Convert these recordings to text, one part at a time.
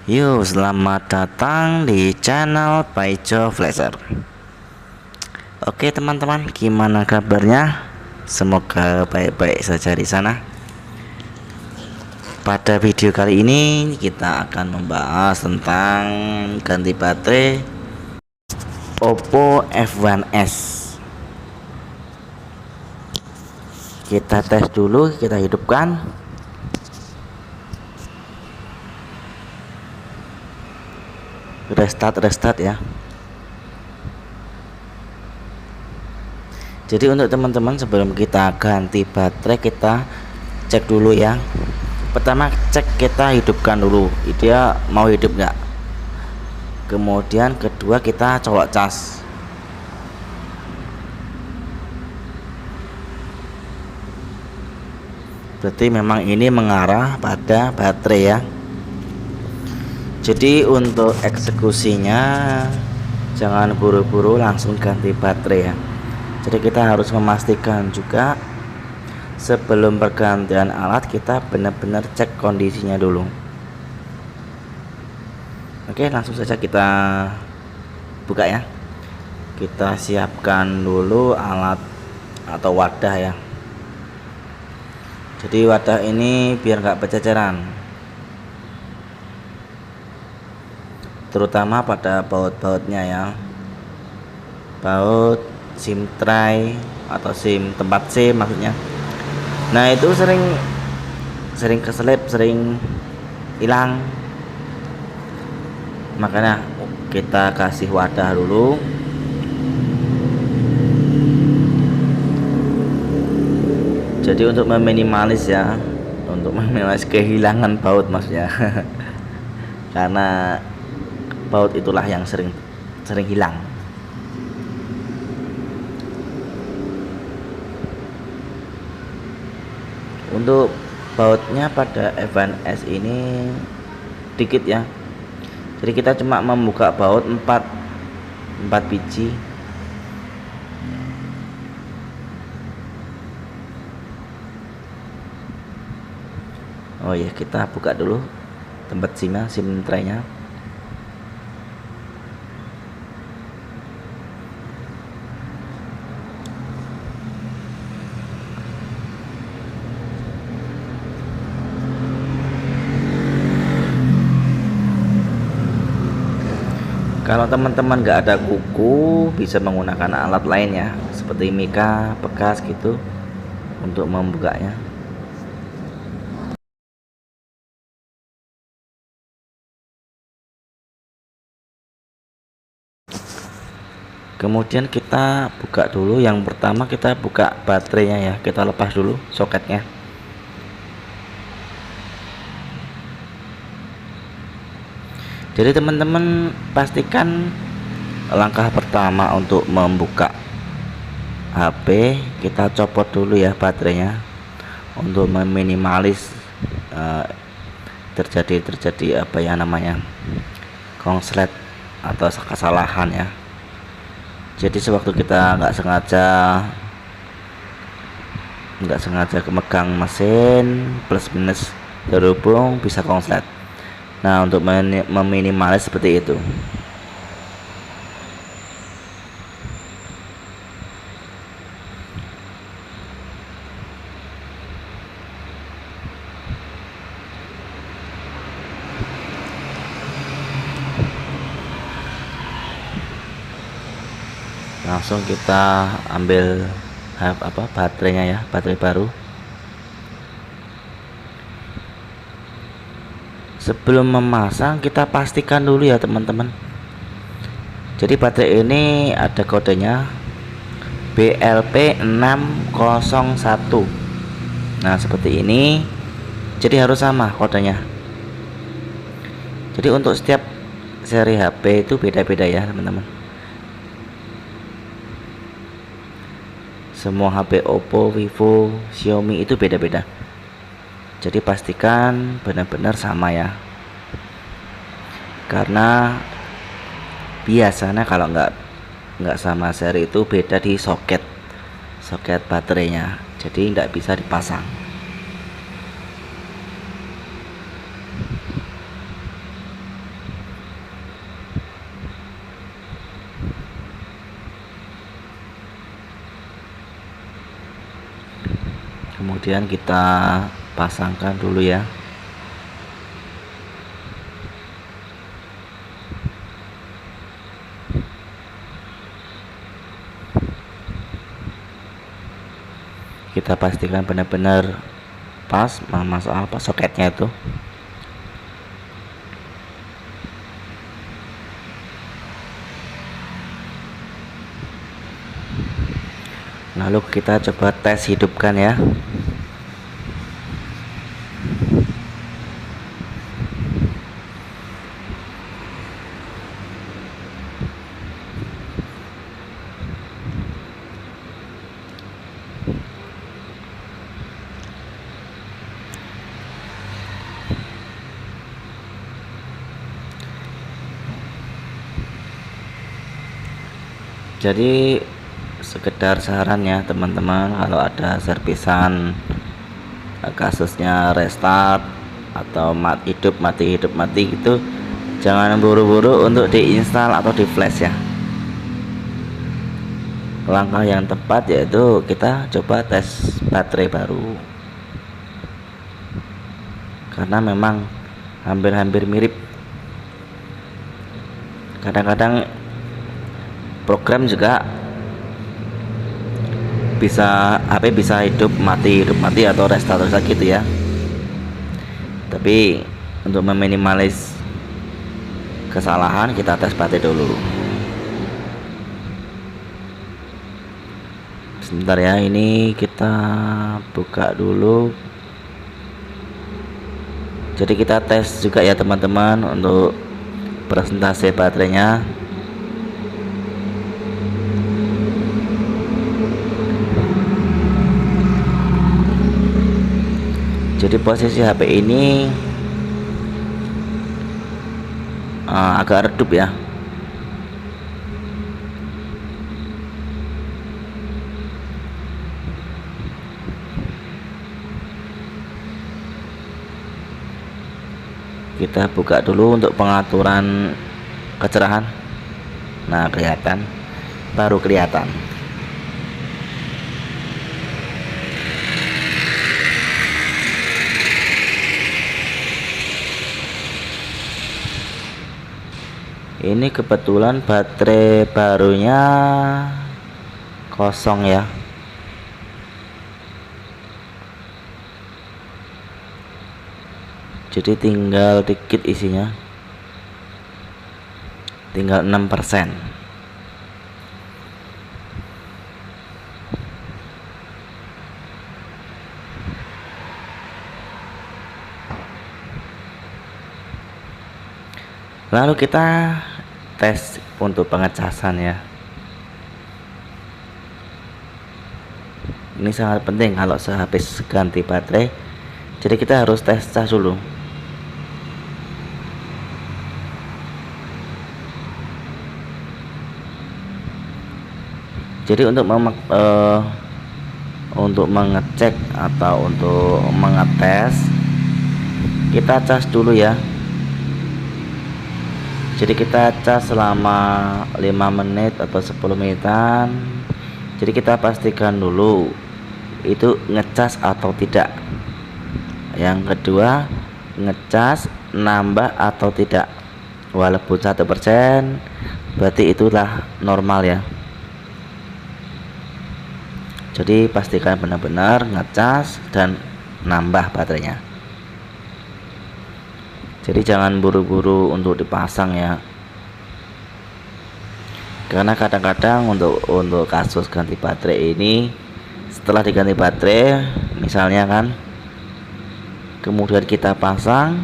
Yo, selamat datang di channel Paijo Flasher. Oke teman-teman, gimana kabarnya? Semoga baik-baik saja di sana. Pada video kali ini kita akan membahas tentang ganti baterai Oppo F1s. Kita tes dulu, kita hidupkan. Restart ya. Jadi untuk teman-teman, sebelum kita ganti baterai, kita cek dulu ya. Pertama cek, kita hidupkan dulu, dia mau hidup nggak. Kemudian kedua kita colok cas. Berarti memang ini mengarah pada baterai ya. Jadi untuk eksekusinya jangan buru-buru langsung ganti baterai ya. Jadi kita harus memastikan juga sebelum pergantian alat, kita benar-benar cek kondisinya dulu. Oke, langsung saja kita buka ya. Kita siapkan dulu alat atau wadah ya. Jadi wadah ini biar nggak berceceran, terutama pada baut-bautnya ya, baut SIM tray atau SIM tempat SIM maksudnya. Nah itu sering keselip, sering hilang, makanya kita kasih wadah dulu. Jadi untuk meminimalis ya, untuk meminimalis kehilangan baut maksudnya. Karena baut itulah yang sering hilang. Untuk bautnya pada F1s ini dikit ya. Jadi kita cuma membuka baut 4 biji. Oh ya, kita buka dulu tempat SIM tray-nya. Kalau teman-teman nggak ada kuku, bisa menggunakan alat lain ya, seperti mika bekas gitu untuk membukanya. Kemudian kita buka dulu. Yang pertama kita buka baterainya ya, kita lepas dulu soketnya. Jadi teman-teman pastikan langkah pertama untuk membuka HP, kita copot dulu ya baterainya untuk meminimalis terjadi apa ya namanya, konslet atau kesalahan ya. Jadi sewaktu kita nggak sengaja memegang mesin plus minus terhubung, bisa konslet. Nah untuk meminimalis seperti itu. Langsung kita ambil baterainya ya, baterai baru. Sebelum memasang kita pastikan dulu ya teman-teman. Jadi baterai ini ada kodenya BLP601. Nah seperti ini, jadi harus sama kodenya. Jadi untuk setiap seri HP itu beda-beda ya teman-teman. Semua HP Oppo, Vivo, Xiaomi itu beda-beda. Jadi pastikan benar-benar sama ya. Karena biasanya kalau nggak sama seri itu beda di soket baterainya, jadi nggak bisa dipasang. kemudian kita pasangkan dulu ya. Kita pastikan benar-benar pas masuk apa soketnya itu. Lalu kita coba tes hidupkan ya. Jadi sekedar saran ya teman-teman, kalau ada servisan kasusnya restart atau mati hidup gitu, jangan buru-buru untuk diinstal atau di flash ya. Langkah yang tepat yaitu kita coba tes baterai baru, karena memang hampir-hampir mirip. Kadang-kadang program juga bisa HP bisa hidup mati atau restart gitu ya. Tapi untuk meminimalis kesalahan, kita tes baterai dulu. Sebentar ya, ini kita buka dulu. Jadi kita tes juga ya teman-teman untuk presentasi baterainya. Jadi posisi HP ini agak redup ya. Kita buka dulu untuk pengaturan kecerahan. Nah, baru kelihatan. Ini kebetulan baterai barunya kosong ya. Jadi tinggal dikit isinya, tinggal 6%. Lalu kita tes untuk pengecasan ya. Ini sangat penting kalau sehabis ganti baterai. Jadi kita harus tes cas dulu. Jadi untuk mengecek atau untuk mengetes, kita cas dulu ya. Jadi kita cas selama 5 menit atau 10 menitan. Jadi kita pastikan dulu itu ngecas atau tidak. Yang kedua, ngecas nambah atau tidak. Walaupun 1%, berarti itulah normal ya. Jadi pastikan benar-benar ngecas dan nambah baterainya. Jadi jangan buru-buru untuk dipasang ya, karena kadang-kadang untuk kasus ganti baterai ini, setelah diganti baterai misalnya kan, kemudian kita pasang,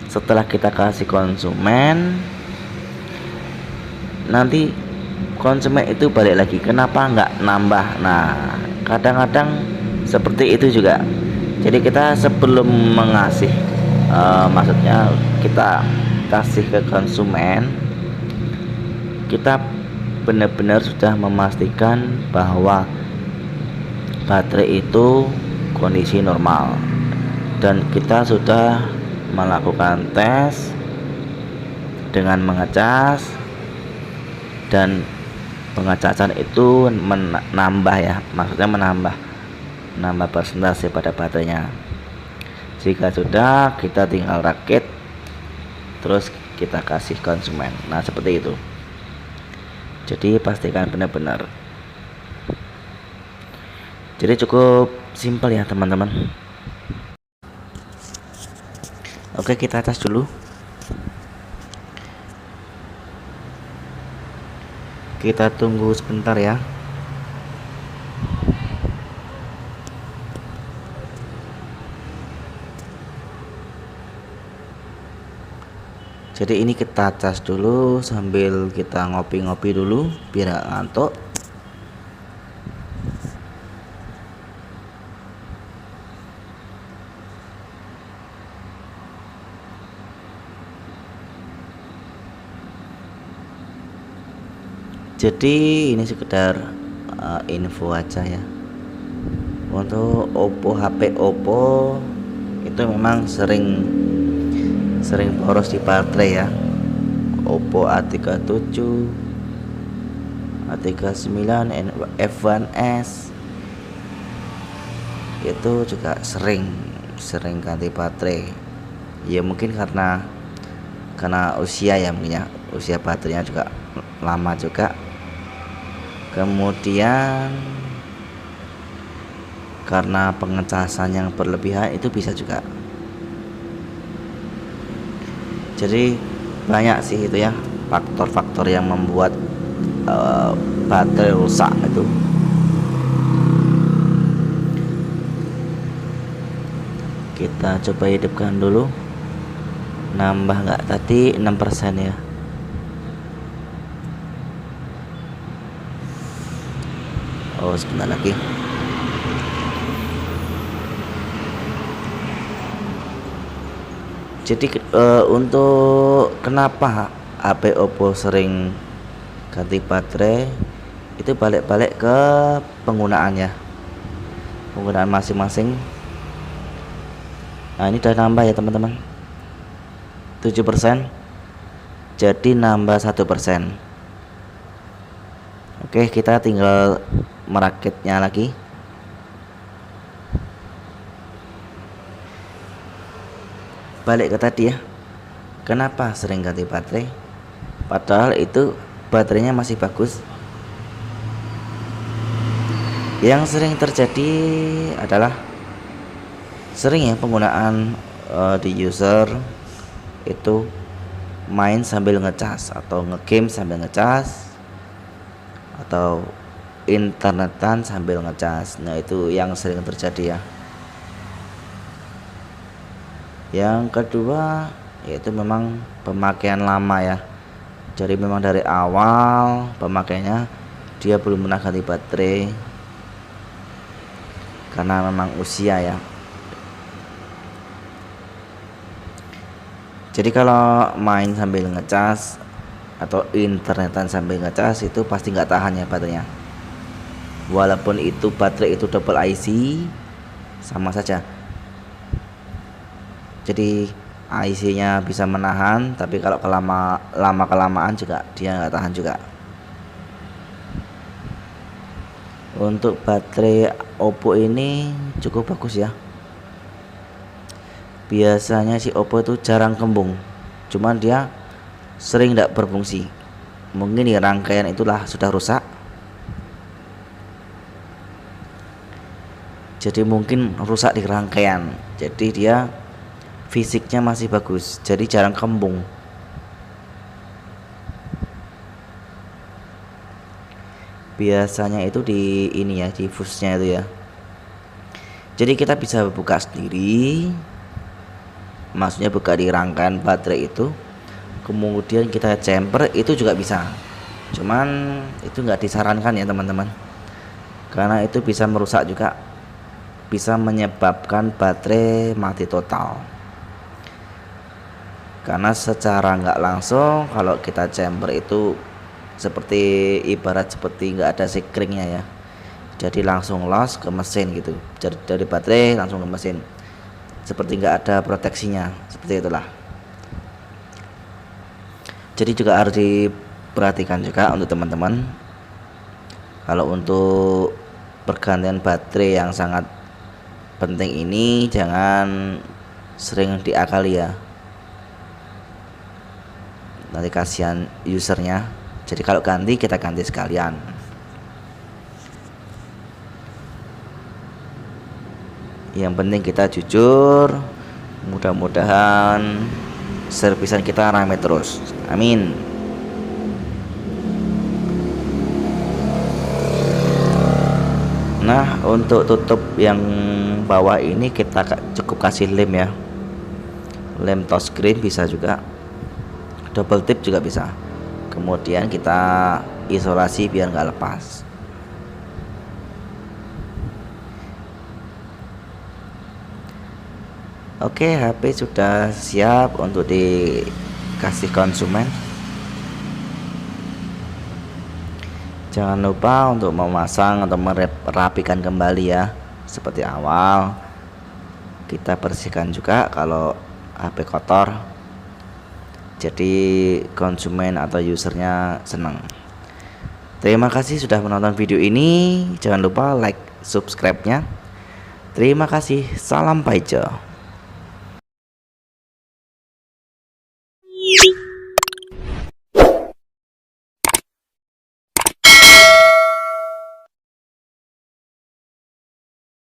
setelah kita kasih konsumen, nanti konsumen itu balik lagi, kenapa nggak nambah? Nah, kadang-kadang seperti itu juga. Jadi kita sebelum mengasih maksudnya kita kasih ke konsumen, kita benar-benar sudah memastikan bahwa baterai itu kondisi normal, dan kita sudah melakukan tes dengan mengecas, dan pengecasan itu menambah ya, maksudnya menambah nambah persentase pada baterainya. Jika sudah, kita tinggal rakit terus kita kasih konsumen. Nah seperti itu. Jadi pastikan benar-benar. Jadi cukup simpel ya teman-teman. Oke, kita tes dulu. Kita tunggu sebentar ya. Jadi ini kita cas dulu sambil kita ngopi-ngopi dulu biar gak ngantuk. Jadi ini sekedar info aja ya. Untuk HP Oppo itu memang sering boros di baterai ya. Oppo A37, A39, F1s itu juga sering ganti baterai. Ya mungkin karena usia ya, mungkin ya, usia baterainya juga lama juga. Kemudian karena pengecasan yang berlebihan itu bisa juga. Jadi banyak sih itu ya faktor-faktor yang membuat baterai rusak itu. Kita coba hidupkan dulu. Nambah nggak tadi 6% ya. Oh sebentar lagi. Jadi untuk kenapa HP Oppo sering ganti baterai itu balik-balik ke penggunaan masing-masing. Nah ini udah nambah ya teman-teman, 7%, jadi nambah 1%. Oke, kita tinggal merakitnya lagi. Balik ke tadi ya, kenapa sering ganti baterai padahal itu baterainya masih bagus. Yang sering terjadi adalah sering ya penggunaan di user itu main sambil ngecas atau ngegame sambil ngecas atau internetan sambil ngecas. Nah itu yang sering terjadi ya. Yang kedua yaitu memang pemakaian lama ya. Jadi memang dari awal pemakaiannya dia belum pernah ganti baterai karena memang usia ya. Jadi kalau main sambil ngecas atau internetan sambil ngecas itu pasti nggak tahan ya baterainya. Walaupun itu baterai itu double IC sama saja. Jadi IC-nya bisa menahan, tapi kalau lama kelamaan juga dia nggak tahan juga. Untuk baterai Oppo ini cukup bagus ya. Biasanya si Oppo itu jarang kembung, cuman dia sering tidak berfungsi. Mungkin di rangkaian itulah sudah rusak. Jadi mungkin rusak di rangkaian. Jadi dia fisiknya masih bagus, jadi jarang kembung. Biasanya itu di ini ya, di fuse-nya itu ya. Jadi kita bisa buka sendiri, maksudnya buka di rangkaian baterai itu, kemudian kita chamber itu juga bisa. Cuman itu nggak disarankan ya teman-teman, karena itu bisa merusak juga, bisa menyebabkan baterai mati total. Karena secara nggak langsung kalau kita chamber itu seperti ibarat seperti nggak ada sekringnya ya, jadi langsung loss ke mesin gitu. Jadi dari baterai langsung ke mesin, seperti nggak ada proteksinya, seperti itulah. Jadi juga harus diperhatikan juga untuk teman-teman kalau untuk pergantian baterai yang sangat penting ini jangan sering diakali ya, nanti kasihan usernya. Jadi kalau ganti, kita ganti sekalian. Yang penting kita jujur, mudah-mudahan servisan kita rame terus, amin. Nah, untuk tutup yang bawah ini kita cukup kasih lem ya, lem touchscreen bisa juga, double tip juga bisa. Kemudian kita isolasi biar nggak lepas. Oke, HP sudah siap untuk dikasih konsumen. Jangan lupa untuk memasang atau merapikan kembali ya, seperti awal. Kita bersihkan juga kalau HP kotor, jadi konsumen atau usernya senang. Terima kasih sudah menonton video ini. Jangan lupa like, subscribe-nya. Terima kasih, salam Paijo.